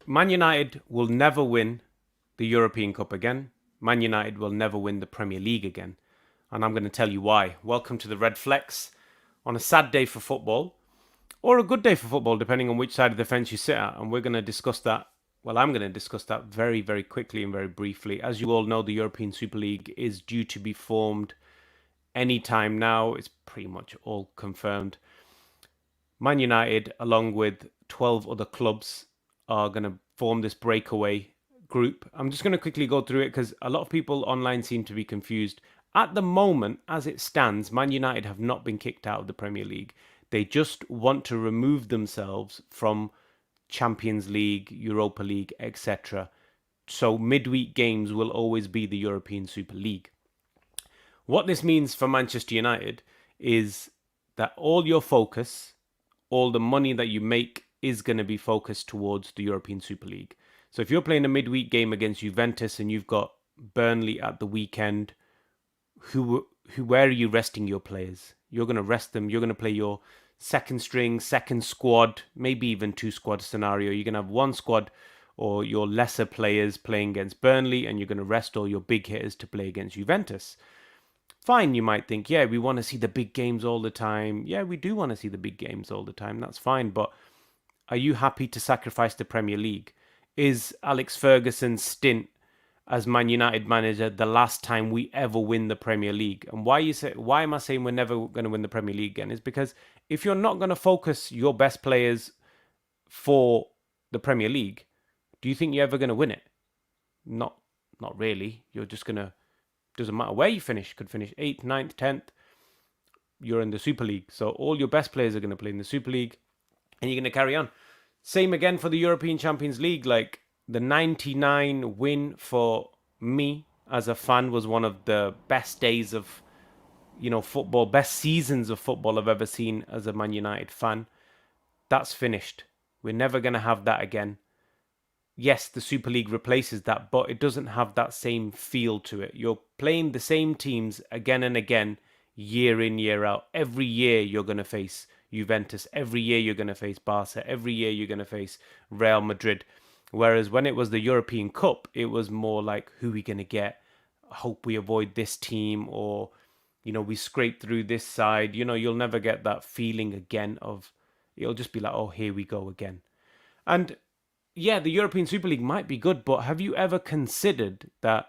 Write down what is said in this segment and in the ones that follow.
Man United will never win the European Cup again. Man United will never win the Premier League again. And I'm going to tell you why. Welcome to the RedFlex on a sad day for football, or a good day for football, depending on which side of the fence you sit at. And we're going to discuss that. Well, I'm going to discuss that very, very quickly and very briefly. As you all know, the European Super League is due to be formed anytime now. It's pretty much all confirmed. Man United, along with 12 other clubs, are going to form this breakaway group. I'm just going to quickly go through it because a lot of people online seem to be confused. At the moment, as it stands, Man United have not been kicked out of the Premier League. They just want to remove themselves from Champions League, Europa League, etc. So midweek games will always be the European Super League. What this means for Manchester United is that all your focus, all the money that you make is going to be focused towards the European Super League. So if you're playing a midweek game against Juventus and you've got Burnley at the weekend, where are you resting your players? You're going to rest them. You're going to play your second string, second squad, maybe even two squad scenario. You're going to have one squad or your lesser players playing against Burnley, and you're going to rest all your big hitters to play against Juventus. Fine, you might think, yeah, we want to see the big games all the time. Yeah, we do want to see the big games all the time. That's fine. But are you happy to sacrifice the Premier League? Is Alex Ferguson's stint as Man United manager the last time we ever win the Premier League? And why am I saying we're never going to win the Premier League again? Is because if you're not going to focus your best players for the Premier League, do you think you're ever going to win it? Not really. You're just going to, doesn't matter where you finish, could finish 8th, 9th, 10th, you're in the Super League. So all your best players are going to play in the Super League and you're going to carry on. Same again for the European Champions League. Like the 99 win for me as a fan was one of the best days of, football, best seasons of football I've ever seen as a Man United fan. That's finished. We're never going to have that again. Yes, the Super League replaces that, but it doesn't have that same feel to it. You're playing the same teams again and again, year in, year out. Every year you're going to face Juventus. Every year you're going to face Barca. Every year you're going to face Real Madrid. Whereas when it was the European Cup, it was more like, who are we going to get? Hope we avoid this team, or, we scrape through this side. You'll never get that feeling again of, it'll just be like, oh, here we go again. And yeah, the European Super League might be good, but have you ever considered that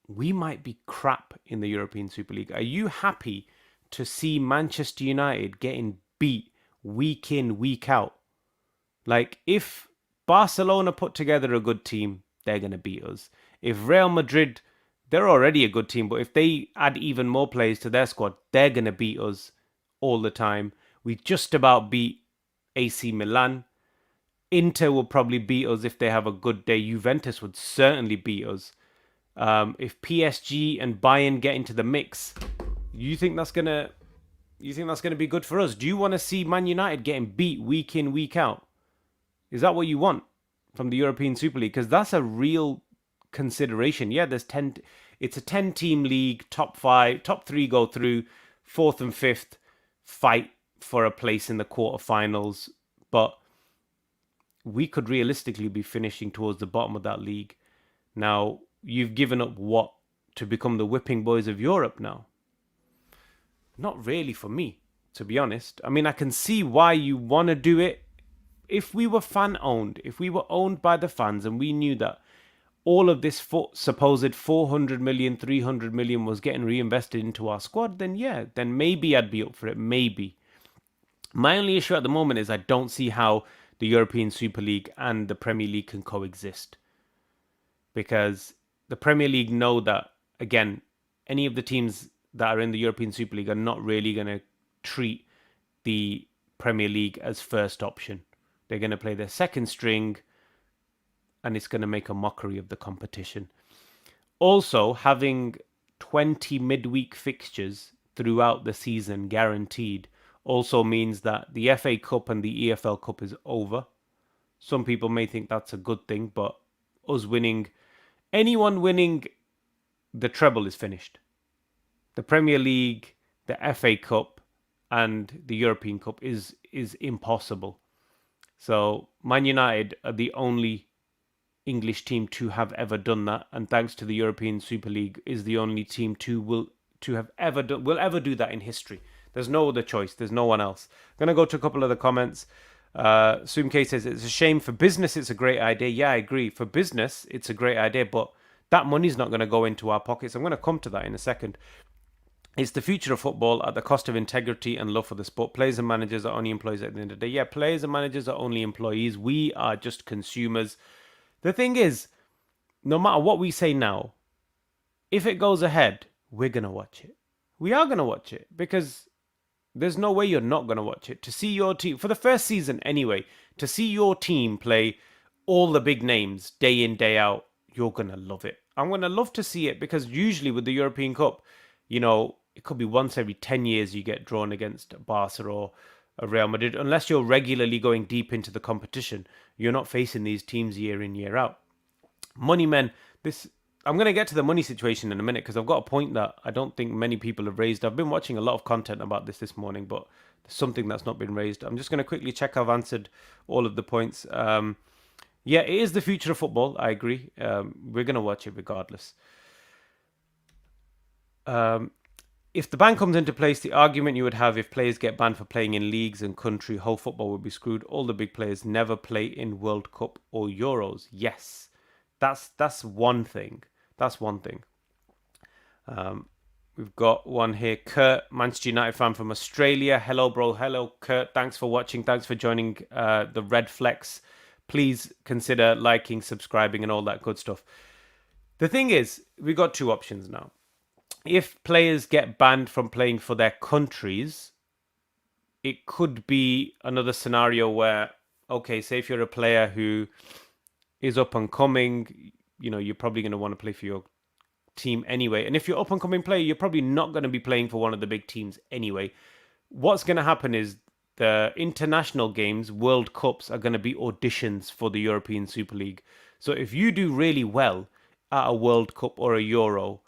we might be crap in the European Super League? Are you happy to see Manchester United getting beat week in, week out? Like, if Barcelona put together a good team, they're going to beat us. If Real Madrid, they're already a good team, but if they add even more players to their squad, they're going to beat us all the time. We just about beat AC Milan. Inter will probably beat us if they have a good day. Juventus would certainly beat us. If PSG and Bayern get into the mix, you think that's gonna be good for us? Do you want to see Man United getting beat week in, week out? Is that what you want from the European Super League? Because that's a real consideration. Yeah, there's 10. It's a 10-team league. Top 3 go through. 4th and 5th fight for a place in the quarterfinals, but we could realistically be finishing towards the bottom of that league. Now, you've given up what to become the whipping boys of Europe now? Not really for me, to be honest. I mean, I can see why you want to do it. If we were fan owned, if we were owned by the fans and we knew that all of this supposed 400 million, 300 million was getting reinvested into our squad, then yeah, then maybe I'd be up for it. Maybe. My only issue at the moment is I don't see how the European Super League and the Premier League can coexist. Because the Premier League know that, again, any of the teams that are in the European Super League are not really going to treat the Premier League as first option. They're going to play their second string, and it's going to make a mockery of the competition. Also, having 20 midweek fixtures throughout the season guaranteed also means that the FA Cup and the EFL Cup is over. Some people may think that's a good thing, but anyone winning the treble is finished. The Premier League, the FA Cup, and the European Cup is impossible. So Man United are the only English team to have ever done that, and thanks to the European Super League, is the only team to have ever will ever do that in history. There's no other choice. There's no one else. I'm gonna go to a couple of the comments. Sumke says it's a shame for business. It's a great idea. Yeah, I agree. For business, it's a great idea, but that money's not going to go into our pockets. I'm going to come to that in a second. It's the future of football at the cost of integrity and love for the sport. Players and managers are only employees at the end of the day. Yeah, players and managers are only employees. We are just consumers. The thing is, no matter what we say now, if it goes ahead, we're going to watch it. We are going to watch it because there's no way you're not going to watch it. To see your team, for the first season anyway, to see your team play all the big names day in, day out, you're going to love it. I'm going to love to see it because usually with the European Cup, it could be once every 10 years you get drawn against Barca or a Real Madrid. Unless you're regularly going deep into the competition, you're not facing these teams year in, year out. Money men, I'm going to get to the money situation in a minute because I've got a point that I don't think many people have raised. I've been watching a lot of content about this morning, but there's something that's not been raised. I'm just going to quickly check I've answered all of the points. Yeah, it is the future of football. I agree. We're going to watch it regardless. If the ban comes into place, the argument you would have if players get banned for playing in leagues and country, whole football would be screwed. All the big players never play in World Cup or Euros. Yes, that's one thing. That's one thing. We've got one here. Kurt, Manchester United fan from Australia. Hello, bro. Hello, Kurt. Thanks for watching. Thanks for joining the RedFlex. Please consider liking, subscribing, and all that good stuff. The thing is, we've got two options now. If players get banned from playing for their countries, it could be another scenario where, okay, say if you're a player who is up and coming, you're probably going to want to play for your team anyway. And if you're up and coming player, you're probably not going to be playing for one of the big teams anyway. What's going to happen is the international games, World Cups, are going to be auditions for the European Super League. So if you do really well at a World Cup or a Euro,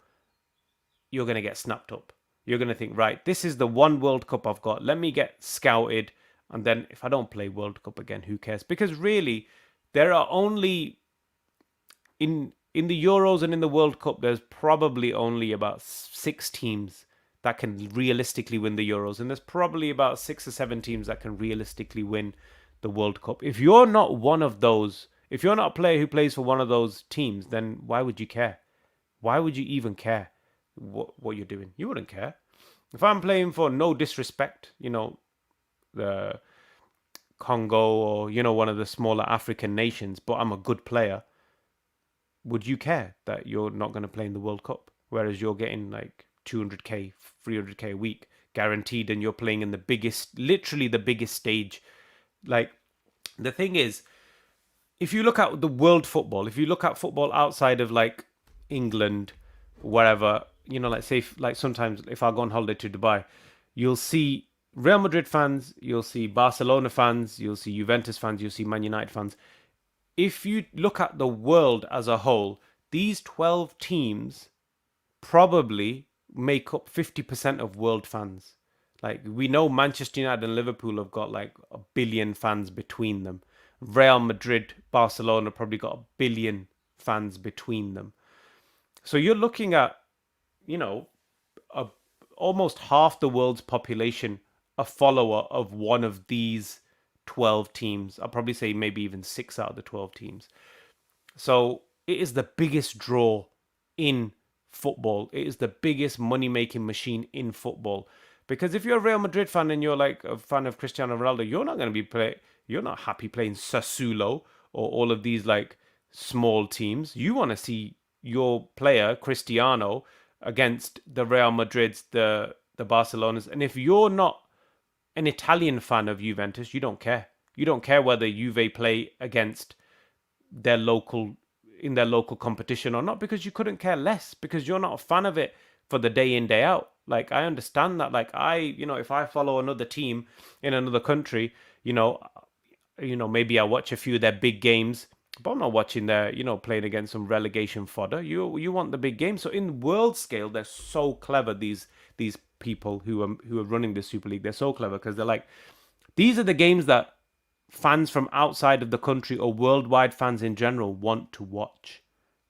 you're going to get snapped up. You're going to think, right, this is the one World Cup I've got. Let me get scouted. And then if I don't play World Cup again, who cares? Because really, there are only, in the Euros and in the World Cup, there's probably only about 6 teams that can realistically win the Euros. And there's probably about 6 or 7 teams that can realistically win the World Cup. If you're not one of those, if you're not a player who plays for one of those teams, then why would you care? Why would you even care what you're doing? You wouldn't care. If I'm playing for, no disrespect, the Congo or, one of the smaller African nations, but I'm a good player, would you care that you're not going to play in the World Cup? Whereas you're getting like 200k, 300k a week guaranteed, and you're playing in the biggest, literally the biggest stage. Like, the thing is, if you look at the world football, if you look at football outside of like England, wherever, like say, like sometimes if I go on holiday to Dubai, you'll see Real Madrid fans, you'll see Barcelona fans, you'll see Juventus fans, you'll see Man United fans. If you look at the world as a whole, these 12 teams probably make up 50% of world fans. Like, we know Manchester United and Liverpool have got like 1 billion fans between them. Real Madrid, Barcelona probably got 1 billion fans between them. So you're looking at, almost half the world's population a follower of one of these 12 teams. I'll probably say maybe even 6 out of the 12 teams. So it is the biggest draw in football. It is the biggest money-making machine in football. Because if you're a Real Madrid fan and you're like a fan of Cristiano Ronaldo, you're not going to you're not happy playing Sassuolo or all of these like small teams. You want to see your player Cristiano against the Real Madrids, the Barcelonas. And if you're not an Italian fan of Juventus, you don't care. You don't care whether Juve play against their local competition or not, because you couldn't care less, because you're not a fan of it for the day in, day out. Like, I understand that. Like, if I follow another team in another country, maybe I watch a few of their big games, but I'm not watching their, playing against some relegation fodder. You want the big game. So in world scale, they're so clever. These people who are running the Super League, they're so clever because they're like, these are the games that fans from outside of the country or worldwide fans in general want to watch.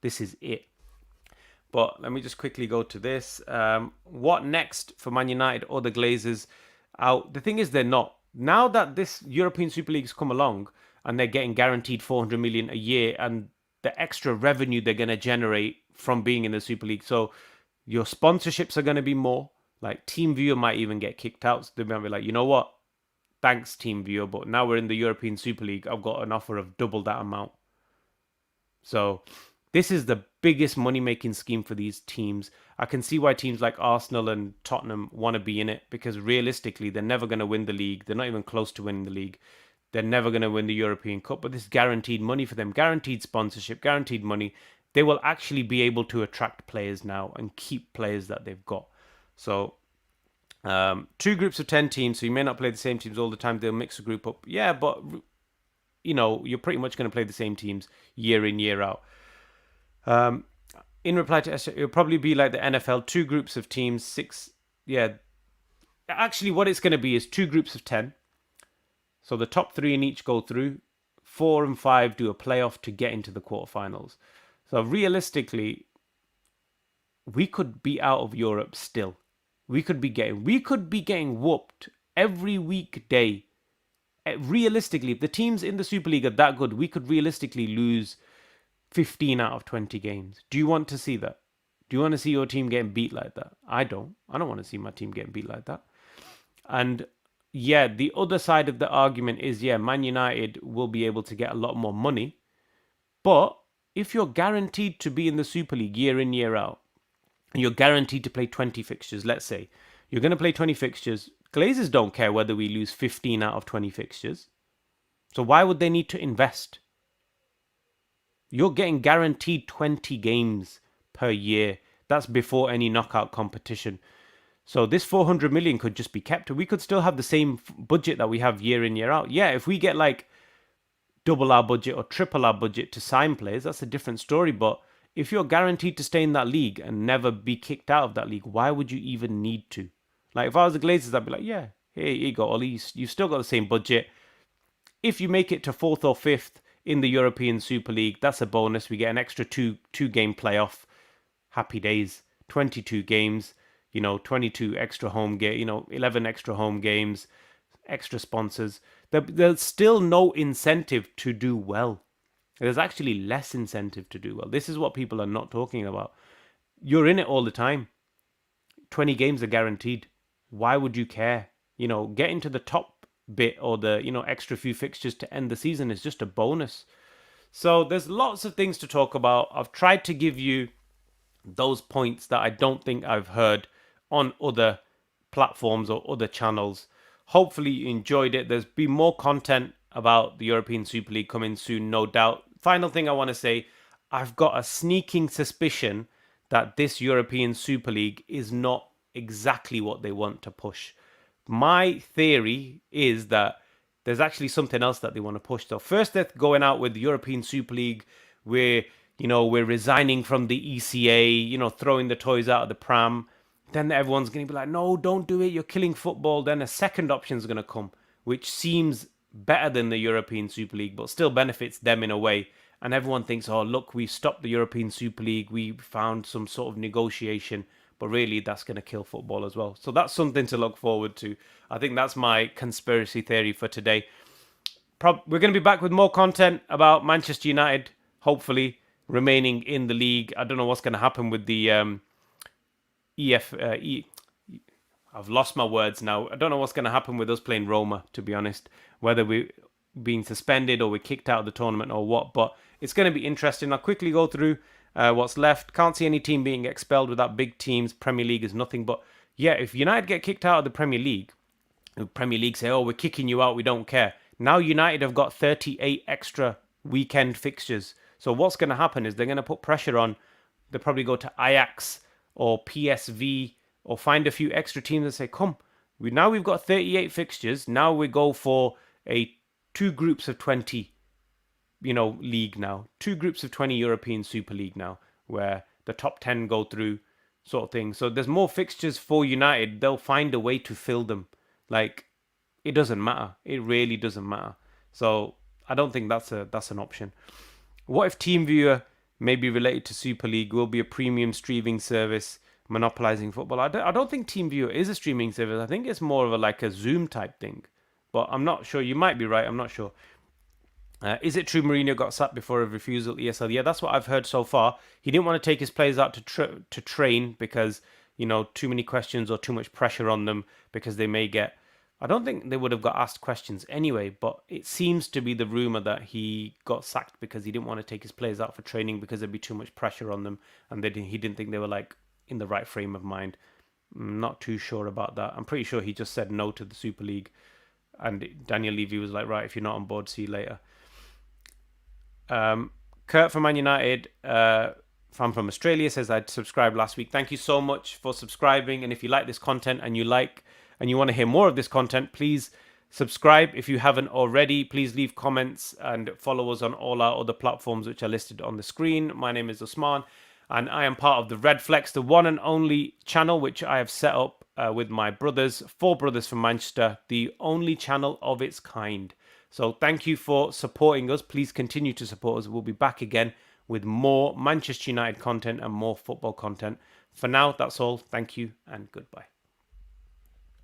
This is it. But let me just quickly go to this. What next for Man United or the Glazers? Out. The thing is, they're not. Now that this European Super League's come along and they're getting guaranteed 400 million a year and the extra revenue they're going to generate from being in the Super League. So your sponsorships are going to be more. Like TeamViewer might even get kicked out. So they might be like, you know what? Thanks, TeamViewer, but now we're in the European Super League. I've got an offer of double that amount. So this is the biggest money-making scheme for these teams. I can see why teams like Arsenal and Tottenham want to be in it, because realistically, they're never going to win the league. They're not even close to winning the league. They're never going to win the European Cup, but this is guaranteed money for them, guaranteed sponsorship, guaranteed money. They will actually be able to attract players now and keep players that they've got. So 2 groups of 10 teams, so you may not play the same teams all the time. They'll mix a group up. Yeah, but you're pretty much going to play the same teams year in, year out. In reply to Esther, it'll probably be like the NFL, 2 groups of teams, 6. Yeah, actually, what it's going to be is 2 groups of 10. So the top 3 in each go through. 4 and 5 do a playoff to get into the quarterfinals. So realistically, we could be out of Europe still. We could be getting whooped every weekday. Realistically, if the teams in the Super League are that good, we could realistically lose 15 out of 20 games. Do you want to see that? Do you want to see your team getting beat like that? I don't. I don't want to see my team getting beat like that. And yeah, the other side of the argument is, Man United will be able to get a lot more money. But if you're guaranteed to be in the Super League year in, year out, and you're guaranteed to play 20 fixtures, let's say, you're going to play 20 fixtures. Glazers don't care whether we lose 15 out of 20 fixtures. So why would they need to invest? You're getting guaranteed 20 games per year. That's before any knockout competition. So this 400 million could just be kept. We could still have the same budget that we have year in, year out. Yeah, if we get like double our budget or triple our budget to sign players, that's a different story. But if you're guaranteed to stay in that league and never be kicked out of that league, why would you even need to? Like, if I was the Glazers, I'd be like, yeah, here you go, Ollie. You've still got the same budget. If you make it to 4th or 5th in the European Super League, that's a bonus. We get an extra two-game playoff. Happy days. 22 games, 22 extra home game, 11 extra home games, extra sponsors. There's still no incentive to do well. There's actually less incentive to do well. This is what people are not talking about. You're in it all the time. 20 games are guaranteed. Why would you care? Getting to the top bit or the, extra few fixtures to end the season is just a bonus. So there's lots of things to talk about. I've tried to give you those points that I don't think I've heard on other platforms or other channels. Hopefully you enjoyed it. There's been more content about the European Super League coming soon, no doubt. Final thing I want to say, I've got a sneaking suspicion that this European Super League is not exactly what they want to push. My theory is that there's actually something else that they want to push. So first they're going out with the European Super League, where, we're resigning from the ECA, throwing the toys out of the pram. Then everyone's going to be like, no, don't do it. You're killing football. Then a second option is going to come, which seems better than the European Super League, but still benefits them in a way. And everyone thinks, oh, look, we stopped the European Super League. We found some sort of negotiation. But really, that's going to kill football as well. So that's something to look forward to. I think that's my conspiracy theory for today. We're going to be back with more content about Manchester United, hopefully remaining in the league. I don't know what's going to happen with the I've lost my words now. I don't know what's going to happen with us playing Roma, to be honest. Whether we're being suspended or we're kicked out of the tournament or what. But it's going to be interesting. I'll quickly go through what's left. Can't see any team being expelled without big teams. Premier League is nothing. But yeah, if United get kicked out of the Premier League say, oh, we're kicking you out, we don't care. Now United have got 38 extra weekend fixtures. So what's going to happen is they're going to put pressure on. They'll probably go to Ajax or PSV or find a few extra teams and say, come, we've got 38 fixtures. Now we go for a 2 groups of 20, league now. 2 groups of 20 European Super League now, where the top 10 go through sort of thing. So there's more fixtures for United. They'll find a way to fill them. Like, it doesn't matter. It really doesn't matter. So I don't think that's an option. What if TeamViewer may be related to Super League, will be a premium streaming service monopolizing football? I don't think TeamViewer is a streaming service. I think it's more of like a Zoom type thing. But I'm not sure. You might be right. I'm not sure. Is it true Mourinho got sacked before a refusal ESL? Yeah, that's what I've heard so far. He didn't want to take his players out to train because, too many questions or too much pressure on them because they may get. I don't think they would have got asked questions anyway, but it seems to be the rumor that he got sacked because he didn't want to take his players out for training because there'd be too much pressure on them, and he didn't think they were like in the right frame of mind. I'm not too sure about that. I'm pretty sure he just said no to the Super League, and Daniel Levy was like, right, if you're not on board, see you later. Kurt from Man United, from Australia, says I'd subscribed last week. Thank you so much for subscribing. And if you like this content and you want to hear more of this content, please subscribe. If you haven't already, please leave comments and follow us on all our other platforms which are listed on the screen. My name is Usman, and I am part of the RedFlex, the one and only channel which I have set up with my brothers, 4 brothers from Manchester, the only channel of its kind. So thank you for supporting us. Please continue to support us. We'll be back again with more Manchester United content and more football content. For now, that's all. Thank you and goodbye.